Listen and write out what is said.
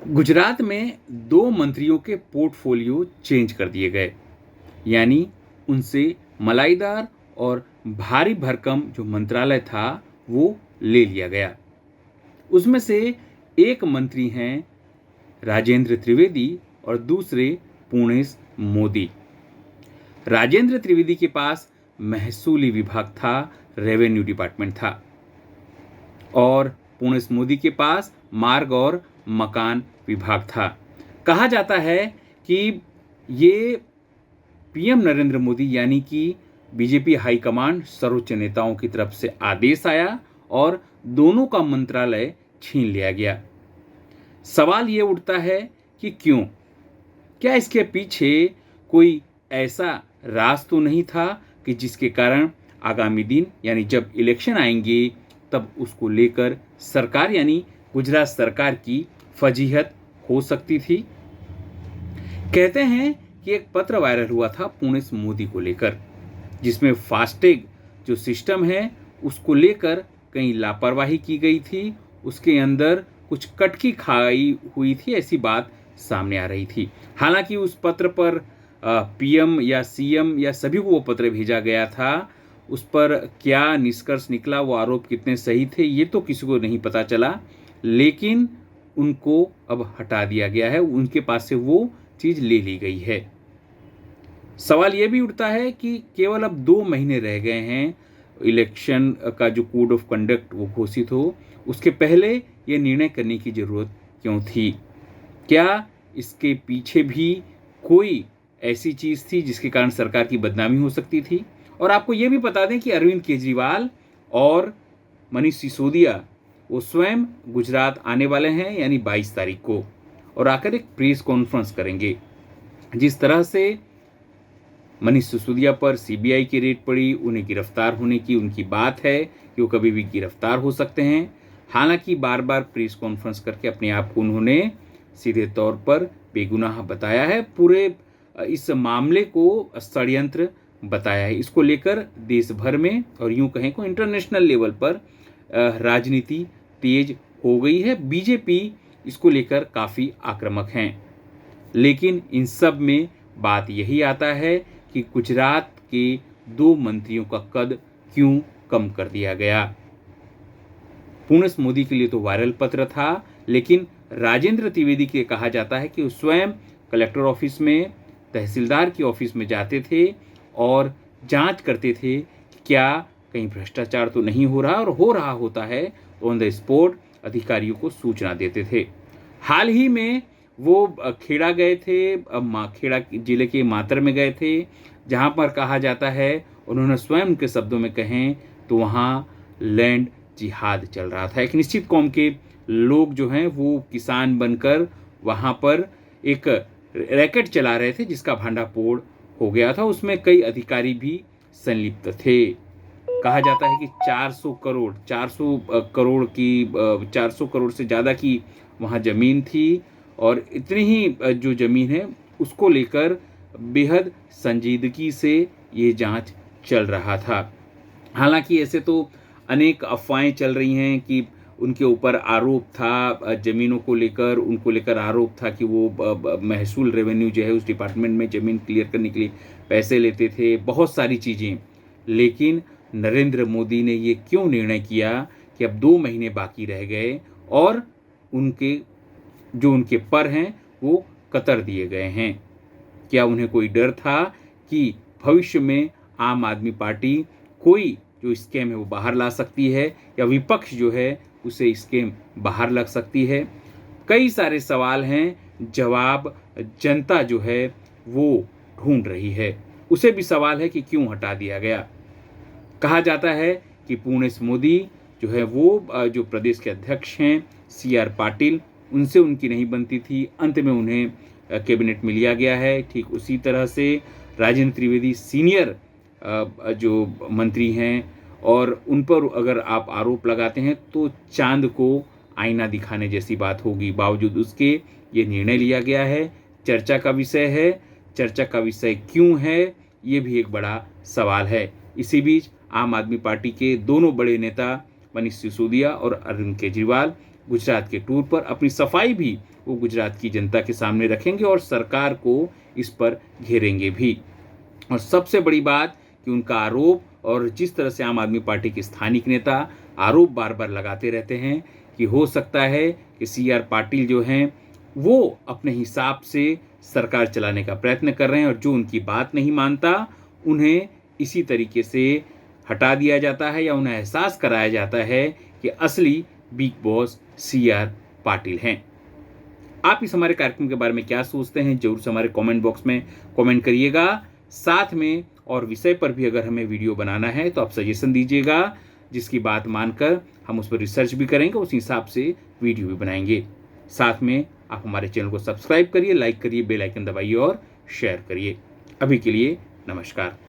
गुजरात में दो मंत्रियों के पोर्टफोलियो चेंज कर दिए गए। यानी उनसे मलाईदार और भारी भरकम जो मंत्रालय था वो ले लिया गया। उसमें से एक मंत्री हैं राजेंद्र त्रिवेदी और दूसरे पूर्णेश मोदी। राजेंद्र त्रिवेदी के पास महसूली विभाग था, रेवेन्यू डिपार्टमेंट था, और पूर्णेश मोदी के पास मार्ग और मकान विभाग था। कहा जाता है कि ये पीएम नरेंद्र मोदी यानी कि बीजेपी हाईकमांड सर्वोच्च नेताओं की तरफ से आदेश आया और दोनों का मंत्रालय छीन लिया गया। सवाल ये उठता है कि क्यों? क्या इसके पीछे कोई ऐसा राज तो नहीं था कि जिसके कारण आगामी दिन यानी जब इलेक्शन आएंगे तब उसको लेकर सरकार यानी गुजरात सरकार की फजीहत हो सकती थी? कहते हैं कि एक पत्र वायरल हुआ था पूर्णेश मोदी को लेकर, जिसमें फास्टैग जो सिस्टम है उसको लेकर कहीं लापरवाही की गई थी, उसके अंदर कुछ कटकी खाई हुई थी, ऐसी बात सामने आ रही थी। हालांकि उस पत्र पर पीएम या सीएम या सभी को वो पत्र भेजा गया था, उस पर क्या निष्कर्ष निकला, वो आरोप कितने सही थे, ये तो किसी को नहीं पता चला, लेकिन उनको अब हटा दिया गया है, उनके पास से वो चीज़ ले ली गई है। सवाल ये भी उठता है कि केवल अब 2 महीने रह गए हैं इलेक्शन का जो कोड ऑफ कंडक्ट वो घोषित हो, उसके पहले ये निर्णय करने की ज़रूरत क्यों थी? क्या इसके पीछे भी कोई ऐसी चीज़ थी जिसके कारण सरकार की बदनामी हो सकती थी? और आपको ये भी बता दें कि अरविंद केजरीवाल और मनीष सिसोदिया वो स्वयं गुजरात आने वाले हैं, यानी 22 तारीख को, और आकर एक प्रेस कॉन्फ्रेंस करेंगे। जिस तरह से मनीष सिसोदिया पर सीबीआई की रेड पड़ी, उन्हें गिरफ्तार होने की उनकी बात है कि वो कभी भी गिरफ्तार हो सकते हैं। हालांकि बार बार प्रेस कॉन्फ्रेंस करके अपने आप को उन्होंने सीधे तौर पर बेगुनाह बताया है, पूरे इस मामले को षड्यंत्र बताया है। इसको लेकर देश भर में और यूं कहें को इंटरनेशनल लेवल पर राजनीति तेज हो गई है। बीजेपी इसको लेकर काफ़ी आक्रामक हैं। लेकिन इन सब में बात यही आता है कि गुजरात के 2 मंत्रियों का कद क्यों कम कर दिया गया। पूर्णेश मोदी के लिए तो वायरल पत्र था, लेकिन राजेंद्र त्रिवेदी के कहा जाता है कि वो स्वयं कलेक्टर ऑफिस में, तहसीलदार के ऑफिस में जाते थे और जांच करते थे कि क्या कहीं भ्रष्टाचार तो नहीं हो रहा, और हो रहा होता है तो ऑन द स्पॉट अधिकारियों को सूचना देते थे। हाल ही में वो खेड़ा गए थे, खेड़ा जिले के मातर में गए थे, जहाँ पर कहा जाता है, उन्होंने स्वयं के शब्दों में कहें तो वहाँ लैंड जिहाद चल रहा था। एक निश्चित कौम के लोग जो हैं वो किसान बनकर वहाँ पर एक रैकेट चला रहे थे जिसका भांडाफोड़ हो गया था, उसमें कई अधिकारी भी संलिप्त थे। कहा जाता है कि 400 करोड़ से ज़्यादा की वहाँ ज़मीन थी, और इतनी ही जो ज़मीन है उसको लेकर बेहद संजीदगी से ये जांच चल रहा था। हालांकि ऐसे तो अनेक अफवाहें चल रही हैं कि उनके ऊपर आरोप था, ज़मीनों को लेकर उनको लेकर आरोप था कि वो महसूल रेवेन्यू जो है उस डिपार्टमेंट में ज़मीन क्लियर करने के लिए पैसे लेते थे, बहुत सारी चीज़ें। लेकिन नरेंद्र मोदी ने ये क्यों निर्णय किया कि अब 2 महीने बाकी रह गए और उनके पर हैं वो कतर दिए गए हैं? क्या उन्हें कोई डर था कि भविष्य में आम आदमी पार्टी कोई जो स्कैम है वो बाहर ला सकती है, या विपक्ष जो है उसे स्कैम बाहर लग सकती है? कई सारे सवाल हैं, जवाब जनता जो है वो ढूंढ रही है। उसे भी सवाल है कि क्यों हटा दिया गया। कहा जाता है कि पूर्णेश मोदी जो है वो जो प्रदेश के अध्यक्ष हैं CR पाटिल, उनसे उनकी नहीं बनती थी, अंत में उन्हें कैबिनेट में लिया गया है। ठीक उसी तरह से राजेंद्र त्रिवेदी सीनियर जो मंत्री हैं, और उन पर अगर आप आरोप लगाते हैं तो चांद को आईना दिखाने जैसी बात होगी। बावजूद उसके ये निर्णय लिया गया है, चर्चा का विषय है। चर्चा का विषय क्यों है, ये भी एक बड़ा सवाल है। इसी बीच आम आदमी पार्टी के दोनों बड़े नेता मनीष सिसोदिया और अरविंद केजरीवाल गुजरात के टूर पर अपनी सफाई भी वो गुजरात की जनता के सामने रखेंगे और सरकार को इस पर घेरेंगे भी। और सबसे बड़ी बात कि उनका आरोप, और जिस तरह से आम आदमी पार्टी के स्थानिक नेता आरोप बार बार लगाते रहते हैं कि हो सकता है कि CR पाटिल जो हैं वो अपने हिसाब से सरकार चलाने का प्रयत्न कर रहे हैं, और जो उनकी बात नहीं मानता उन्हें इसी तरीके से हटा दिया जाता है या उन्हें एहसास कराया जाता है कि असली बिग बॉस CR पाटिल हैं। आप इस हमारे कार्यक्रम के बारे में क्या सोचते हैं, जरूर से हमारे कमेंट बॉक्स में कमेंट करिएगा। साथ में और विषय पर भी अगर हमें वीडियो बनाना है तो आप सजेशन दीजिएगा, जिसकी बात मानकर हम उस पर रिसर्च भी करेंगे, उस हिसाब से वीडियो भी बनाएंगे। साथ में आप हमारे चैनल को सब्सक्राइब करिए, लाइक करिए, बेल आइकन दबाइए और शेयर करिए। अभी के लिए नमस्कार।